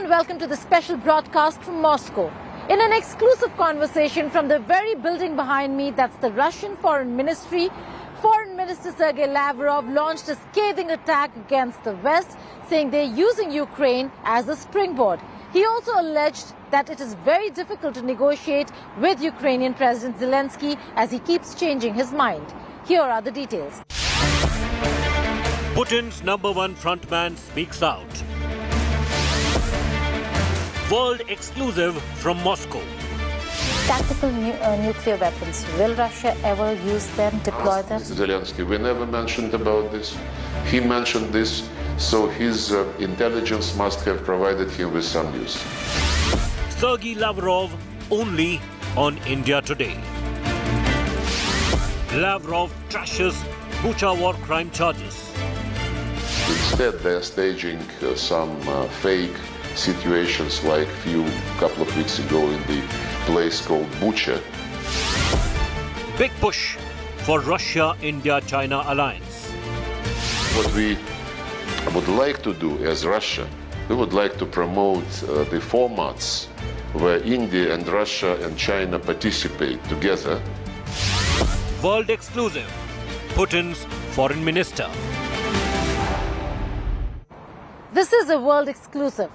and welcome to the special broadcast from Moscow. In an exclusive conversation from the very building behind me, that's the Russian Foreign Ministry, Foreign Minister Sergey Lavrov launched a scathing attack against the West, saying they're using Ukraine as a springboard. He also alleged that it is very difficult to negotiate with Ukrainian President Zelensky as he keeps changing his mind. Here are the details. Putin's number one frontman speaks out. World exclusive from Moscow. Tactical nuclear weapons. Will Russia ever use them, deploy them? Zelensky, we never mentioned about this. He mentioned this, so his intelligence must have provided him with some news. Sergey Lavrov only on India Today. Lavrov trashes Bucha war crime charges. Instead, they're staging some fake situations like couple of weeks ago in the place called Bucha. Big push for Russia-India-China alliance. What we would like to do as Russia, we would like to promote the formats where India and Russia and China participate together. World exclusive. Putin's foreign minister. This is a world exclusive.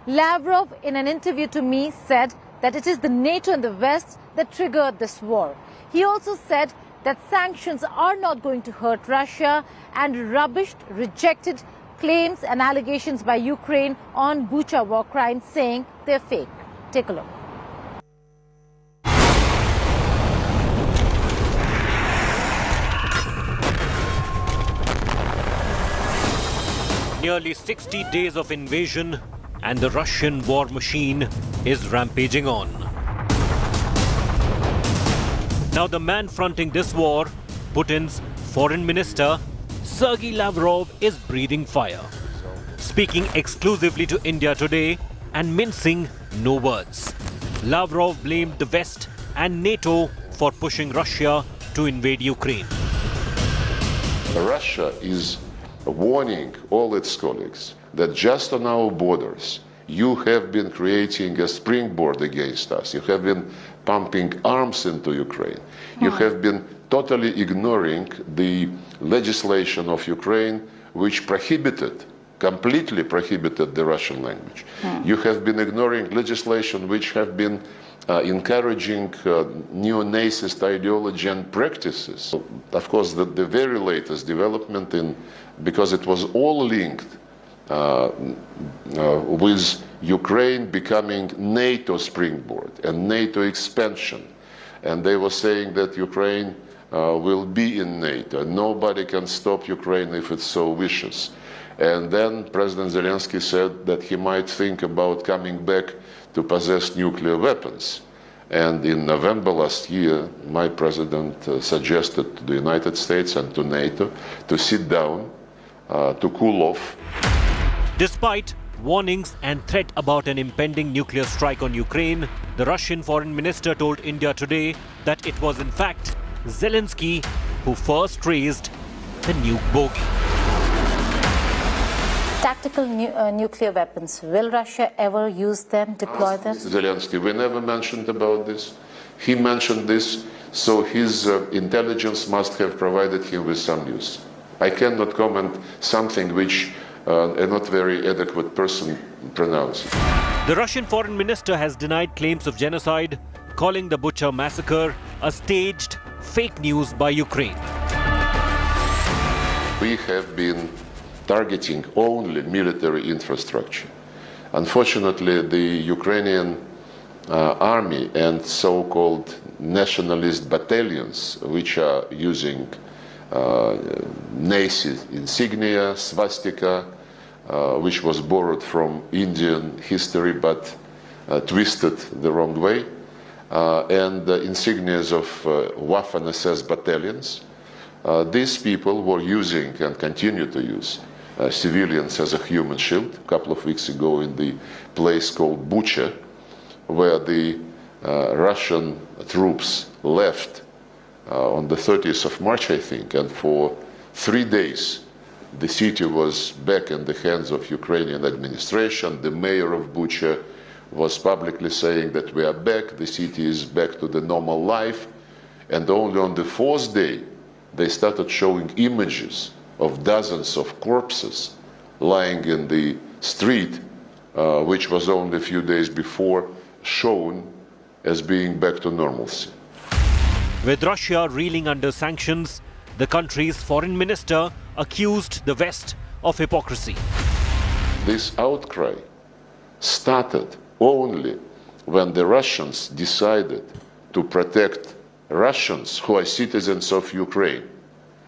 Lavrov, in an interview to me, said that it is the NATO and the West that triggered this war. He also said that sanctions are not going to hurt Russia and rejected claims and allegations by Ukraine on Bucha war crimes, saying they're fake. Take a look. Nearly 60 days of invasion and the Russian war machine is rampaging on. Now the man fronting this war, Putin's foreign minister, Sergey Lavrov, is breathing fire. Speaking exclusively to India Today and mincing no words. Lavrov blamed the West and NATO for pushing Russia to invade Ukraine. Russia is warning all its colleagues that just on our borders, you have been creating a springboard against us. You have been pumping arms into Ukraine. You have been totally ignoring the legislation of Ukraine, which completely prohibited the Russian language. You have been ignoring legislation which have been encouraging neo-Nazist ideology and practices. Of course, the very latest development because it was all linked with Ukraine becoming NATO springboard and NATO expansion. And they were saying that Ukraine will be in NATO. Nobody can stop Ukraine if it so wishes. And then President Zelensky said that he might think about coming back to possess nuclear weapons. And in November last year, my president suggested to the United States and to NATO to sit down, to cool off. Despite warnings and threat about an impending nuclear strike on Ukraine, the Russian foreign minister told India Today that it was in fact Zelensky who first raised the nuke bogey. Tactical nuclear weapons. Will Russia ever use them, deploy them? Zelensky, we never mentioned about this. He mentioned this, so his intelligence must have provided him with some news. I cannot comment something which a not very adequate person pronounced. The Russian foreign minister has denied claims of genocide, calling the Bucha massacre a staged fake news by Ukraine. We have been targeting only military infrastructure. Unfortunately, the Ukrainian army and so-called nationalist battalions, which are using Nazi insignia, swastika, which was borrowed from Indian history but twisted the wrong way, and the insignias of Waffen-SS battalions. These people were using and continue to use civilians as a human shield. A couple of weeks ago in the place called Bucha, where the Russian troops left on the 30th of March, I think, and for 3 days the city was back in the hands of Ukrainian administration. The mayor of Bucha was publicly saying that we are back, the city is back to the normal life. And only on the fourth day, they started showing images of dozens of corpses lying in the street, which was only a few days before shown as being back to normalcy. With Russia reeling under sanctions, the country's foreign minister accused the West of hypocrisy. This outcry started only when the Russians decided to protect Russians who are citizens of Ukraine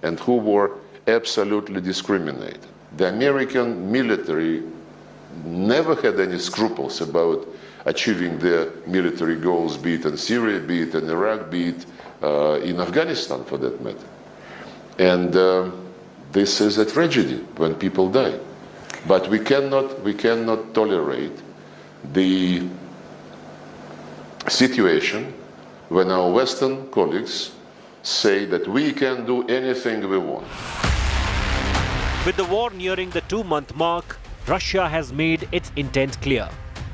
and who were absolutely discriminated. The American military never had any scruples about achieving their military goals, be it in Syria, be it in Iraq, be it in Afghanistan for that matter. And this is a tragedy when people die. But we cannot tolerate the situation when our Western colleagues say that we can do anything we want. With the war nearing the 2-month mark, Russia has made its intent clear.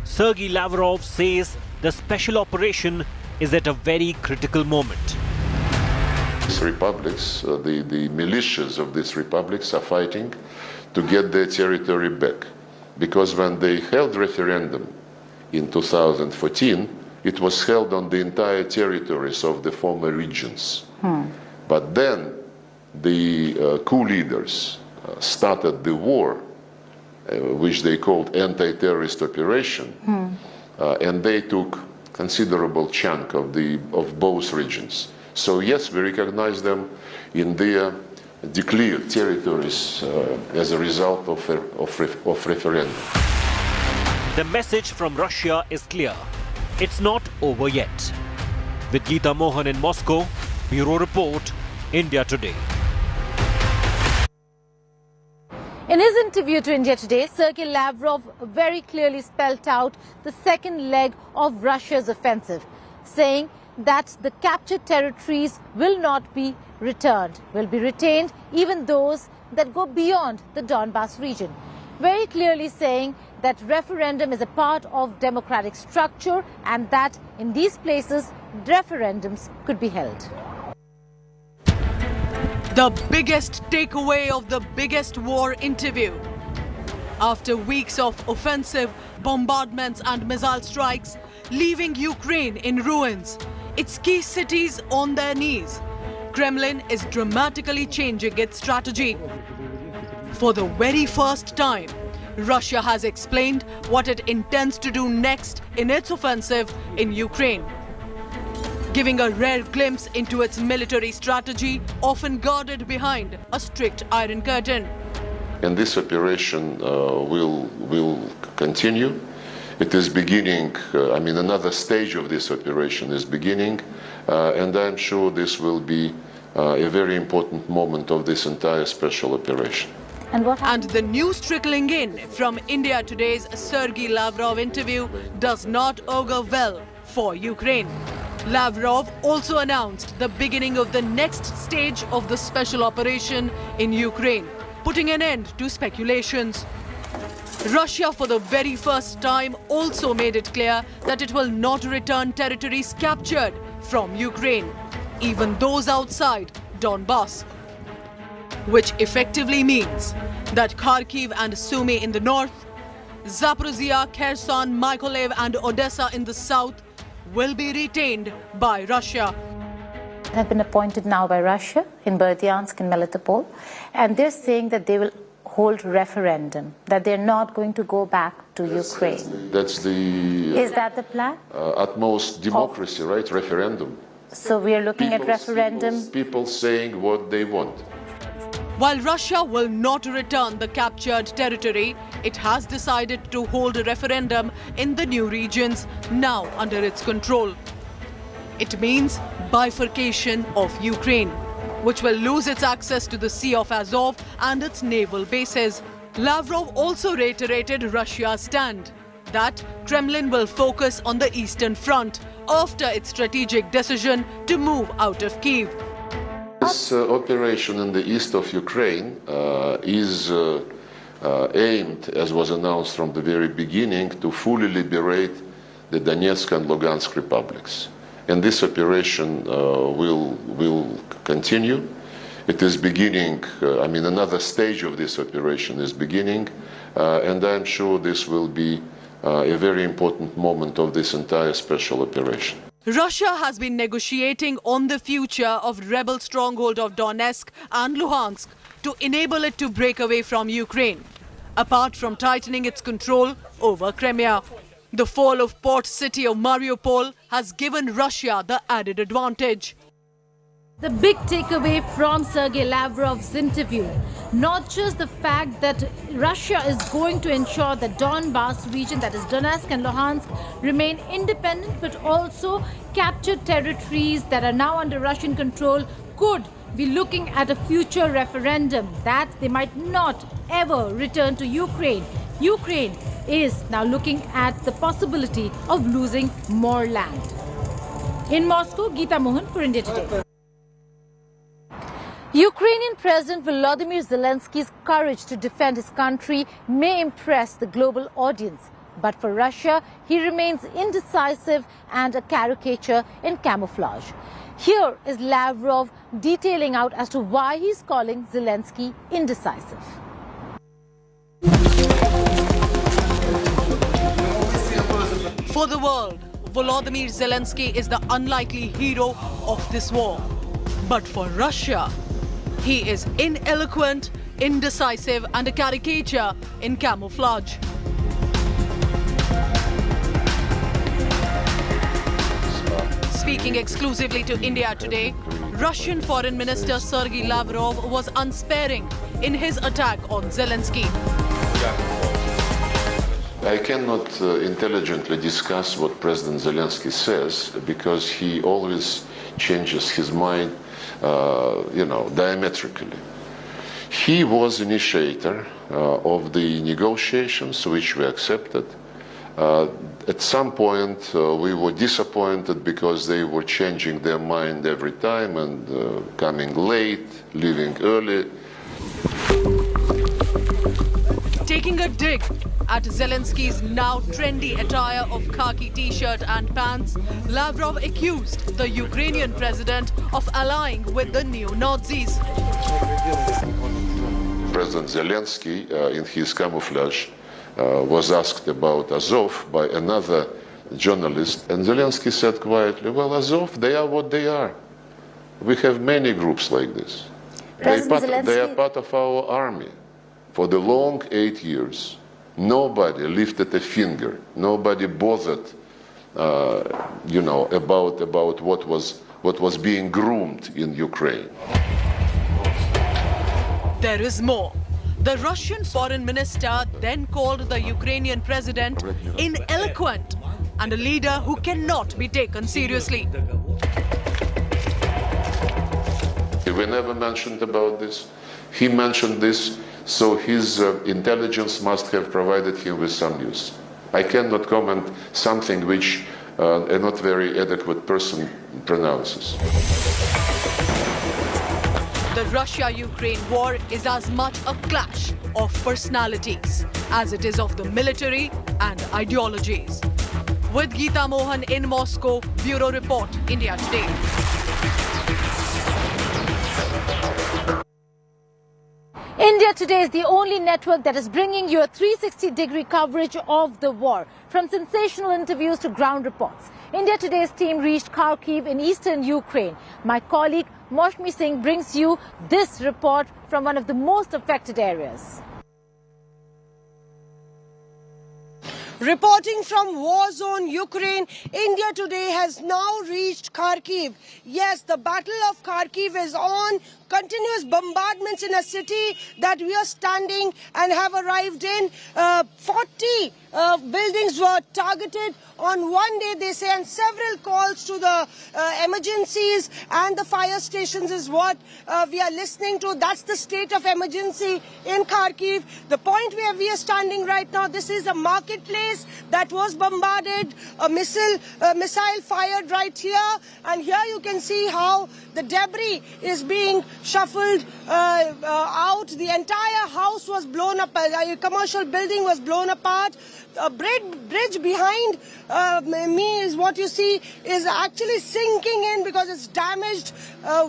Sergey Lavrov says the special operation is at a very critical moment. These republics, the militias of these republics are fighting to get their territory back. Because when they held referendum in 2014, it was held on the entire territories of the former regions. But then the coup leaders started the war, which they called anti-terrorist operation, and they took considerable chunk of both regions. So yes, we recognize them in their declared territories as a result of referendum. The message from Russia is clear. It's not over yet. With Geeta, Mohan in Moscow, Bureau Report, India Today. In his interview to India Today, Sergey Lavrov very clearly spelled out the second leg of Russia's offensive, saying that the captured territories will not be returned, will be retained, even those that go beyond the Donbas region. Very clearly saying that referendum is a part of democratic structure and that in these places referendums could be held. The biggest takeaway of the biggest war interview. After weeks of offensive, bombardments and missile strikes, leaving Ukraine in ruins, its key cities on their knees, Kremlin is dramatically changing its strategy. For the very first time, Russia has explained what it intends to do next in its offensive in Ukraine, giving a rare glimpse into its military strategy, often guarded behind a strict Iron Curtain. And this operation will continue. It is beginning, another stage of this operation is beginning, and I'm sure this will be a very important moment of this entire special operation. And the news trickling in from India Today's Sergey Lavrov interview does not augur well for Ukraine. Lavrov also announced the beginning of the next stage of the special operation in Ukraine, putting an end to speculations. Russia, for the very first time, also made it clear that it will not return territories captured from Ukraine, even those outside Donbas, which effectively means that Kharkiv and Sumy in the north, Zaporizhia, Kherson, Mykolaiv and Odessa in the south will be retained by Russia. Have been appointed now by Russia in Berdyansk and Melitopol, and they're saying that they will hold referendum, that they're not going to go back to Ukraine. Is that the plan? Utmost democracy, right? Referendum. So we are looking at referendum. People saying what they want. While Russia will not return the captured territory, it has decided to hold a referendum in the new regions now under its control. It means bifurcation of Ukraine, which will lose its access to the Sea of Azov and its naval bases. Lavrov also reiterated Russia's stand that Kremlin will focus on the Eastern Front after its strategic decision to move out of Kyiv. This operation in the east of Ukraine is aimed, as was announced from the very beginning, to fully liberate the Donetsk and Lugansk republics. And this operation will continue. It is beginning, another stage of this operation is beginning, and I'm sure this will be a very important moment of this entire special operation. Russia has been negotiating on the future of rebel stronghold of Donetsk and Luhansk to enable it to break away from Ukraine, apart from tightening its control over Crimea. The fall of port city of Mariupol has given Russia the added advantage. The big takeaway from Sergey Lavrov's interview, not just the fact that Russia is going to ensure the Donbass region, that is Donetsk and Luhansk, remain independent, but also captured territories that are now under Russian control could be looking at a future referendum that they might not ever return to Ukraine. Ukraine is now looking at the possibility of losing more land. In Moscow, Geeta Mohan for India Today. Ukrainian President Volodymyr Zelensky's courage to defend his country may impress the global audience. But for Russia, he remains indecisive and a caricature in camouflage. Here is Lavrov detailing out as to why he's calling Zelensky indecisive. For the world, Volodymyr Zelensky is the unlikely hero of this war. But for Russia, he is ineloquent, indecisive, and a caricature in camouflage. Speaking exclusively to India Today, Russian Foreign Minister Sergey Lavrov was unsparing in his attack on Zelensky. I cannot intelligently discuss what President Zelensky says because he always changes his mind, diametrically. He was initiator of the negotiations, which we accepted. At some point, we were disappointed because they were changing their mind every time and coming late, leaving early. Taking a dig at Zelensky's now trendy attire of khaki t-shirt and pants, Lavrov accused the Ukrainian president of allying with the neo-Nazis. President Zelensky, in his camouflage, was asked about Azov by another journalist, and Zelensky said quietly, well, Azov, they are what they are. We have many groups like this. They are part of our army. For the long 8 years, nobody lifted a finger, nobody bothered, about what was being groomed in Ukraine. There is more. The Russian foreign minister then called the Ukrainian president ineloquent and a leader who cannot be taken seriously. We never mentioned about this. He mentioned this, so his intelligence must have provided him with some news. I cannot comment something which a not very adequate person pronounces. The Russia-Ukraine war is as much a clash of personalities as it is of the military and ideologies. With Geeta Mohan in Moscow, Bureau Report, India Today. India Today is the only network that is bringing you a 360-degree coverage of the war, from sensational interviews to ground reports. India Today's team reached Kharkiv in eastern Ukraine. My colleague Moshmi Singh brings you this report from one of the most affected areas. Reporting from war-zone Ukraine, India Today has now reached Kharkiv. Yes, the Battle of Kharkiv is on. continuous bombardments in a city that we are standing and have arrived in. 40 buildings were targeted on one day, they say, and several calls to the emergencies and the fire stations is what we are listening to. That's the state of emergency in Kharkiv. The point where we are standing right now, this is a marketplace that was bombarded, a missile fired right here, and here you can see how the debris is being shuffled out. The entire house was blown up, a commercial building was blown apart. A bridge behind me is what you see is actually sinking in because it's damaged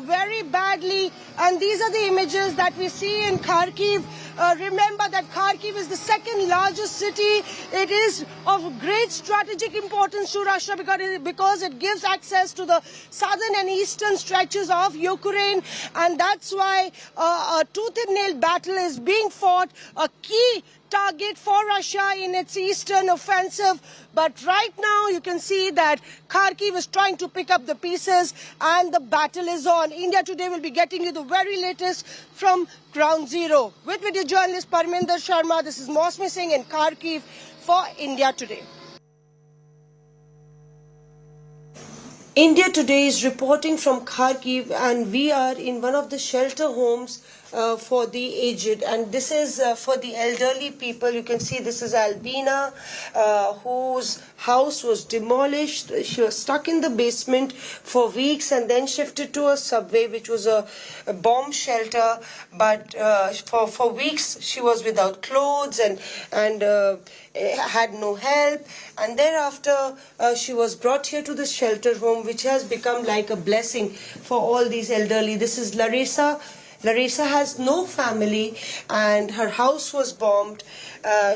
very badly. And these are the images that we see in Kharkiv. Remember that Kharkiv is the second largest city. It is of great strategic importance to Russia because it gives access to the southern and eastern stretches of Ukraine. And that's why a tooth and nail battle is being fought, a key target for Russia in its eastern offensive. But right now you can see that Kharkiv is trying to pick up the pieces and the battle is on. India Today will be getting you the very latest from ground zero. With video journalist Parminder Sharma, this is Mosmi Singh in Kharkiv for India Today. India Today is reporting from Kharkiv, and we are in one of the shelter homes for the aged, and this is for the elderly people. You can see this is Albina, whose house was demolished. She was stuck in the basement for weeks and then shifted to a subway, which was a bomb shelter. But for weeks she was without clothes and had no help. And thereafter she was brought here to the shelter home, which has become like a blessing for all these elderly. This is Larissa. Larissa has no family and her house was bombed.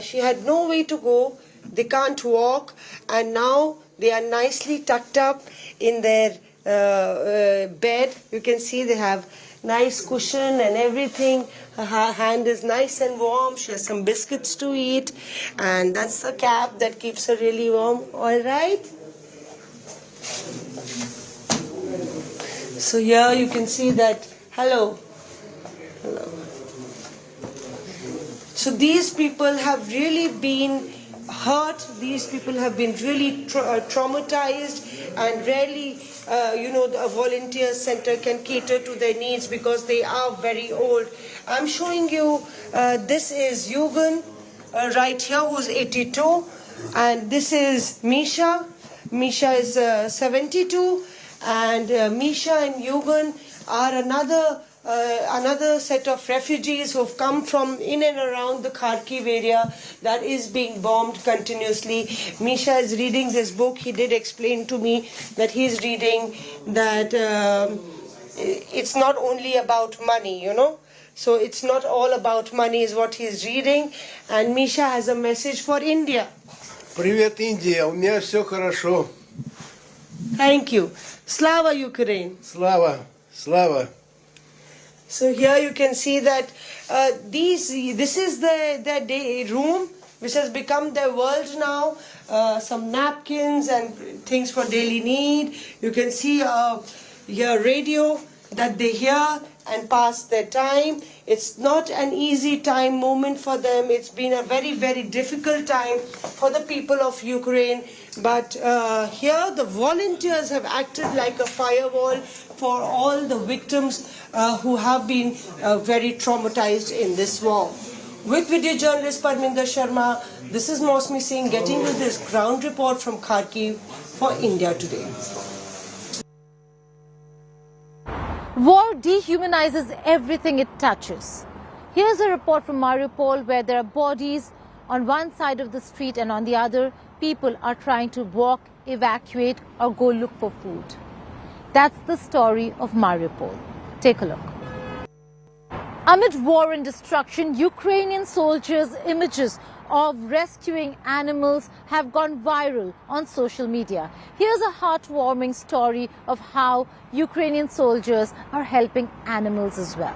She had no way to go. They can't walk, and now they are nicely tucked up in their bed. You can see they have nice cushion and everything. Her hand is nice and warm. She has some biscuits to eat, and that's the cap that keeps her really warm. All right. So here you can see that. Hello. So these people have really been hurt. These people have been really traumatized, and rarely, the volunteer center can cater to their needs because they are very old. I'm showing you, this is Yugan right here, who's 82, and this is Misha. Misha is 72, and Misha and Yugan are another set of refugees who've come from in and around the Kharkiv area that is being bombed continuously. Misha is reading this book. He did explain to me that he's reading that it's not only about money, So it's not all about money is what he's reading. And Misha has a message for India. Привет, Индия. У меня все хорошо. Thank you. Slava Ukraine. Slava. Slava. So here you can see that this is their room, which has become their world now. Some napkins and things for daily need. You can see here radio that they hear and pass their time. It's not an easy moment for them. It's been a very, very difficult time for the people of Ukraine. But here the volunteers have acted like a firewall for all the victims who have been very traumatized in this war. With video journalist Parminder Sharma, this is Mosmi Singh getting you this ground report from Kharkiv for India Today. War dehumanizes everything it touches. Here's a report from Mariupol, where there are bodies on one side of the street and on the other, people are trying to walk, evacuate or go look for food. That's the story of Mariupol. Take a look. Amid war and destruction, Ukrainian soldiers' images of rescuing animals have gone viral on social media. Here's a heartwarming story of how Ukrainian soldiers are helping animals as well.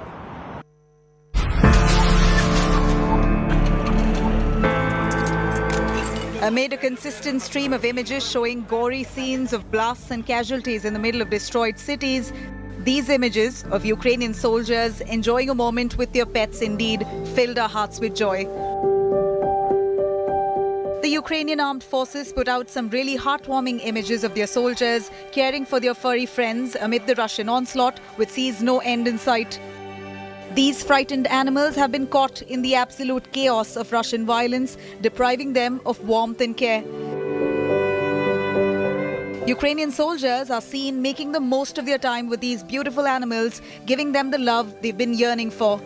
Amid a consistent stream of images showing gory scenes of blasts and casualties in the middle of destroyed cities, These images of Ukrainian soldiers enjoying a moment with their pets indeed filled our hearts with joy. The Ukrainian armed forces put out some really heartwarming images of their soldiers caring for their furry friends amid the Russian onslaught, which sees no end in sight. These frightened animals have been caught in the absolute chaos of Russian violence, depriving them of warmth and care. Ukrainian soldiers are seen making the most of their time with these beautiful animals, giving them the love they've been yearning for.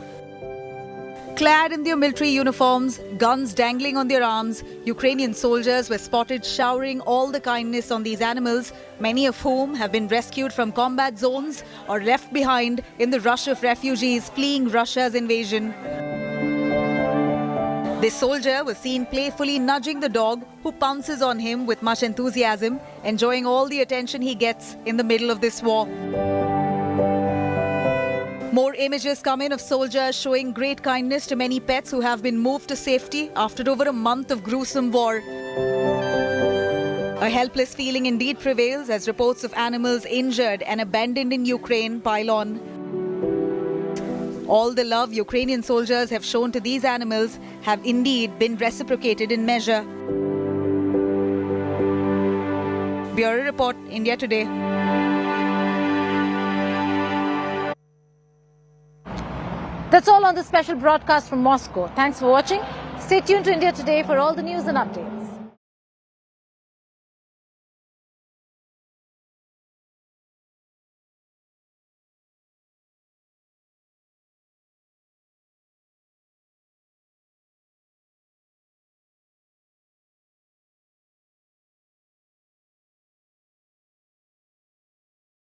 Clad in their military uniforms, guns dangling on their arms, Ukrainian soldiers were spotted showering all the kindness on these animals, many of whom have been rescued from combat zones or left behind in the rush of refugees fleeing Russia's invasion. This soldier was seen playfully nudging the dog, who pounces on him with much enthusiasm, enjoying all the attention he gets in the middle of this war. More images come in of soldiers showing great kindness to many pets who have been moved to safety after over a month of gruesome war. A helpless feeling indeed prevails as reports of animals injured and abandoned in Ukraine pile on. All the love Ukrainian soldiers have shown to these animals have indeed been reciprocated in measure. Bureau Report, India Today. That's all on this special broadcast from Moscow. Thanks for watching. Stay tuned to India Today for all the news and updates.